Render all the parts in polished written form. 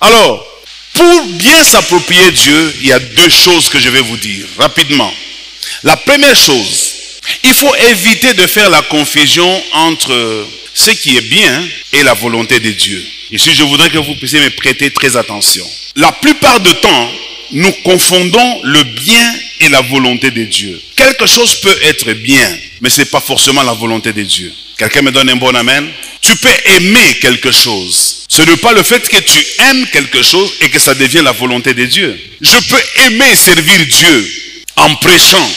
Alors, pour bien s'approprier Dieu, il y a deux choses que je vais vous dire rapidement. La première chose, il faut éviter de faire la confusion entre ce qui est bien et la volonté de Dieu. Ici, je voudrais que vous puissiez me prêter très attention. La plupart du temps, nous confondons le bien et la volonté de Dieu. Quelque chose peut être bien, mais ce n'est pas forcément la volonté de Dieu. Quelqu'un me donne un bon amen? Tu peux aimer quelque chose. Ce n'est pas le fait que tu aimes quelque chose et que ça devient la volonté de Dieu. Je peux aimer servir Dieu en prêchant.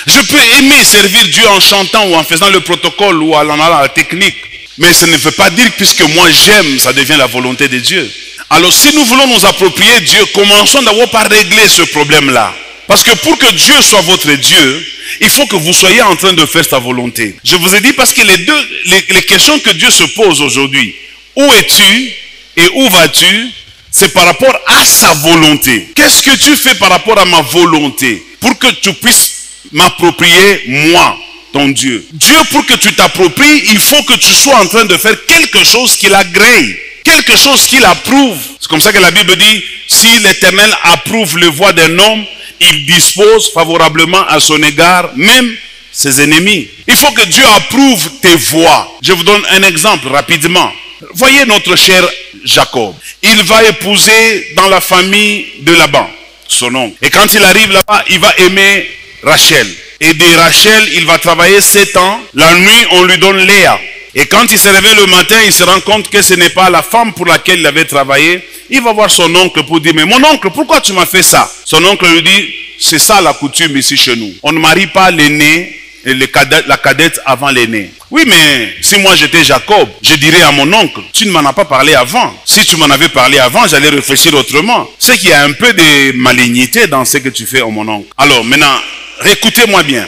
Je peux aimer servir Dieu en chantant ou en faisant le protocole ou en allant à la technique. Mais ça ne veut pas dire que puisque moi j'aime, ça devient la volonté de Dieu. Alors si nous voulons nous approprier Dieu, commençons d'abord par régler ce problème-là. Parce que pour que Dieu soit votre Dieu, il faut que vous soyez en train de faire sa volonté. Je vous ai dit parce que les questions que Dieu se pose aujourd'hui, où es-tu et où vas-tu, c'est par rapport à sa volonté. Qu'est-ce que tu fais par rapport à ma volonté pour que tu puisses m'approprier moi, ton Dieu? Dieu, pour que tu t'appropries, il faut que tu sois en train de faire quelque chose qui l'agrée, quelque chose qui l'approuve. C'est comme ça que la Bible dit, si l'Éternel approuve les voies d'un homme, il dispose favorablement à son égard même ses ennemis. Il faut que Dieu approuve tes voies. Je vous donne un exemple rapidement. Voyez notre cher Jacob. Il va épouser dans la famille de Laban, son oncle. Et quand il arrive là-bas, il va aimer Rachel. Et de Rachel, il va travailler 7 ans. La nuit, on lui donne Léa. Et quand il se réveille le matin, il se rend compte que ce n'est pas la femme pour laquelle il avait travaillé. Il va voir son oncle pour dire, mais mon oncle, pourquoi tu m'as fait ça? Son oncle lui dit, c'est ça la coutume ici chez nous. On ne marie pas l'aîné et la cadette avant l'aîné. Oui, mais si moi j'étais Jacob, je dirais à mon oncle, tu ne m'en as pas parlé avant. Si tu m'en avais parlé avant, j'allais réfléchir autrement. C'est qu'il y a un peu de malignité dans ce que tu fais, mon oncle. Alors maintenant, écoutez-moi bien.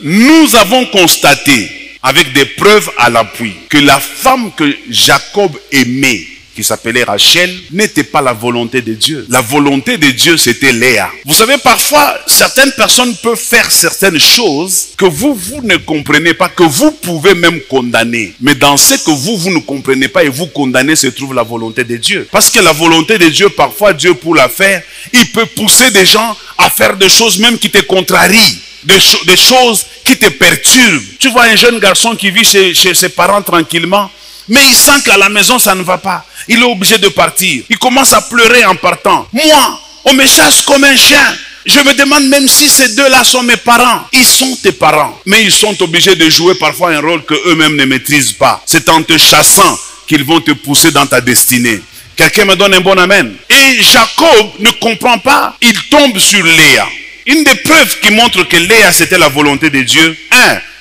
Nous avons constaté, avec des preuves à l'appui, que la femme que Jacob aimait, qui s'appelait Rachel, n'était pas la volonté de Dieu. La volonté de Dieu, c'était Léa. Vous savez, parfois, certaines personnes peuvent faire certaines choses que vous ne comprenez pas, que vous pouvez même condamner. Mais dans ce que vous ne comprenez pas et vous condamnez, se trouve la volonté de Dieu. Parce que la volonté de Dieu, parfois, Dieu pour la faire, il peut pousser des gens à faire des choses même qui te contrarient. Des choses qui te perturbent. Tu vois un jeune garçon qui vit chez ses parents tranquillement, mais il sent qu'à la maison ça ne va pas. Il est obligé de partir. Il commence à pleurer en partant. Moi, on me chasse comme un chien. Je me demande même si ces deux-là sont mes parents. Ils sont tes parents. Mais ils sont obligés de jouer parfois un rôle qu'eux-mêmes ne maîtrisent pas. C'est en te chassant qu'ils vont te pousser dans ta destinée. Quelqu'un me donne un bon amen. Et Jacob ne comprend pas. Il tombe sur Léa. Une des preuves qui montre que Léa c'était la volonté de Dieu.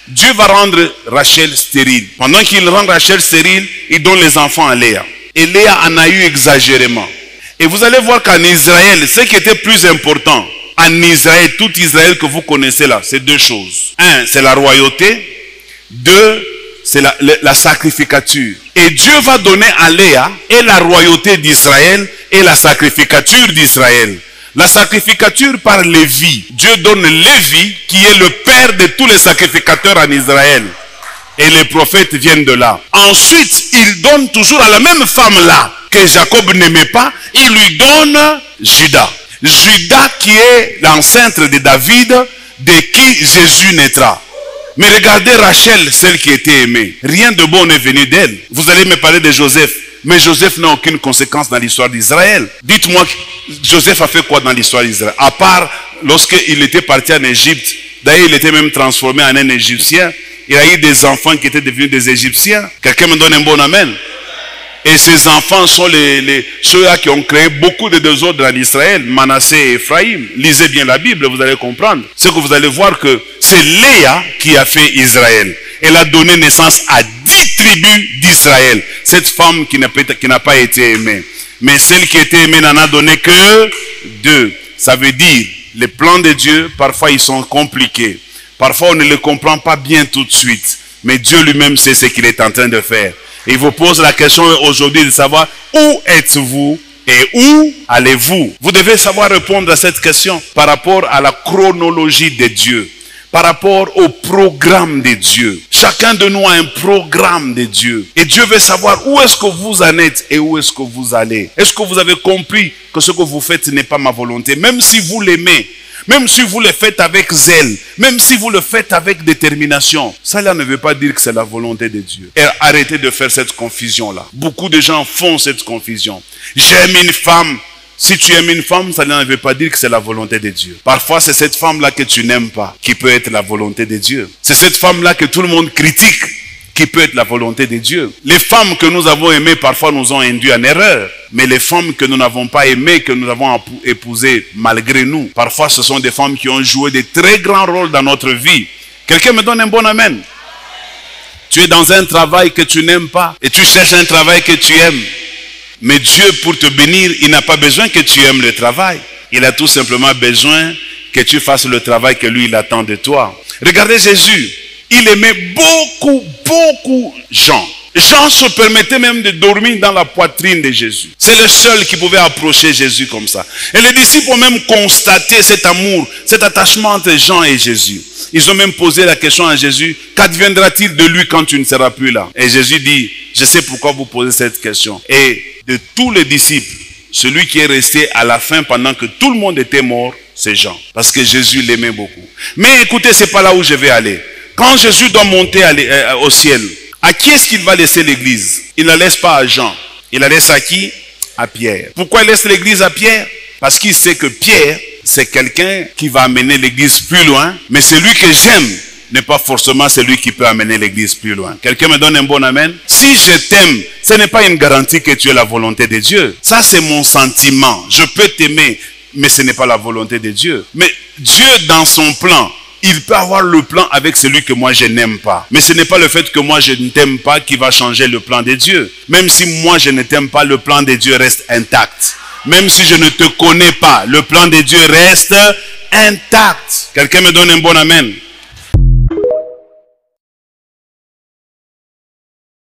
Dieu va rendre Rachel stérile. Pendant qu'il rend Rachel stérile, il donne les enfants à Léa. Et Léa en a eu exagérément. Et vous allez voir qu'en Israël, ce qui était plus important, en Israël, tout Israël que vous connaissez là, c'est deux choses. C'est la royauté. 2, c'est la sacrificature. Et Dieu va donner à Léa et la royauté d'Israël et la sacrificature d'Israël. La sacrificature par Lévi. Dieu donne Lévi qui est le père de tous les sacrificateurs en Israël. Et les prophètes viennent de là. Ensuite, il donne toujours à la même femme-là que Jacob n'aimait pas, il lui donne Judas. Judas qui est l'ancêtre de David, de qui Jésus naîtra. Mais regardez Rachel, celle qui était aimée. Rien de bon n'est venu d'elle. Vous allez me parler de Joseph. Mais Joseph n'a aucune conséquence dans l'histoire d'Israël. Dites-moi, Joseph a fait quoi dans l'histoire d'Israël? À part lorsqu'il était parti en Égypte. D'ailleurs, il était même transformé en un Égyptien. Il a eu des enfants qui étaient devenus des Égyptiens. Quelqu'un me donne un bon amen? Et ces enfants sont ceux-là qui ont créé beaucoup de désordres en Israël. Manassé et Ephraïm. Lisez bien la Bible, vous allez comprendre. C'est que vous allez voir que c'est Léa qui a fait Israël. Elle a donné naissance à 10 tribus d'Israël. Cette femme qui n'a pas été aimée. Mais celle qui a été aimée n'en a donné que 2. Ça veut dire, les plans de Dieu, parfois ils sont compliqués. Parfois on ne les comprend pas bien tout de suite. Mais Dieu lui-même sait ce qu'il est en train de faire. Et il vous pose la question aujourd'hui de savoir où êtes-vous et où allez-vous? Vous devez savoir répondre à cette question par rapport à la chronologie de Dieu. Par rapport au programme de Dieu. Chacun de nous a un programme de Dieu. Et Dieu veut savoir où est-ce que vous en êtes et où est-ce que vous allez. Est-ce que vous avez compris que ce que vous faites n'est pas ma volonté? Même si vous l'aimez, même si vous le faites avec zèle, même si vous le faites avec détermination, ça là ne veut pas dire que c'est la volonté de Dieu. Et arrêtez de faire cette confusion-là. Beaucoup de gens font cette confusion. J'aime une femme. Si tu aimes une femme, ça ne veut pas dire que c'est la volonté de Dieu. Parfois, c'est cette femme-là que tu n'aimes pas qui peut être la volonté de Dieu. C'est cette femme-là que tout le monde critique qui peut être la volonté de Dieu. Les femmes que nous avons aimées parfois nous ont induits en erreur. Mais les femmes que nous n'avons pas aimées, que nous avons épousées malgré nous, parfois ce sont des femmes qui ont joué de très grands rôles dans notre vie. Quelqu'un me donne un bon amen. Tu es dans un travail que tu n'aimes pas et tu cherches un travail que tu aimes. Mais Dieu, pour te bénir, il n'a pas besoin que tu aimes le travail. Il a tout simplement besoin que tu fasses le travail que lui, il attend de toi. Regardez Jésus. Il aimait beaucoup Jean. Jean se permettait même de dormir dans la poitrine de Jésus. C'est le seul qui pouvait approcher Jésus comme ça. Et les disciples ont même constaté cet amour, cet attachement entre Jean et Jésus. Ils ont même posé la question à Jésus, qu'adviendra-t-il de lui quand tu ne seras plus là? Et Jésus dit, je sais pourquoi vous posez cette question. Et de tous les disciples, celui qui est resté à la fin pendant que tout le monde était mort, c'est Jean. Parce que Jésus l'aimait beaucoup. Mais écoutez, c'est pas là où je vais aller. Quand Jésus doit monter au ciel, à qui est-ce qu'il va laisser l'église? Il ne la laisse pas à Jean. Il la laisse à qui? À Pierre. Pourquoi il laisse l'église à Pierre? Parce qu'il sait que Pierre, c'est quelqu'un qui va amener l'église plus loin. Mais celui que j'aime n'est pas forcément celui qui peut amener l'église plus loin. Quelqu'un me donne un bon amen? Si je t'aime, ce n'est pas une garantie que tu aies la volonté de Dieu. Ça, c'est mon sentiment. Je peux t'aimer, mais ce n'est pas la volonté de Dieu. Mais Dieu, dans son plan, il peut avoir le plan avec celui que moi je n'aime pas. Mais ce n'est pas le fait que moi je ne t'aime pas qui va changer le plan de Dieu. Même si moi je ne t'aime pas, le plan de Dieu reste intact. Même si je ne te connais pas, le plan de Dieu reste intact. Quelqu'un me donne un bon amen?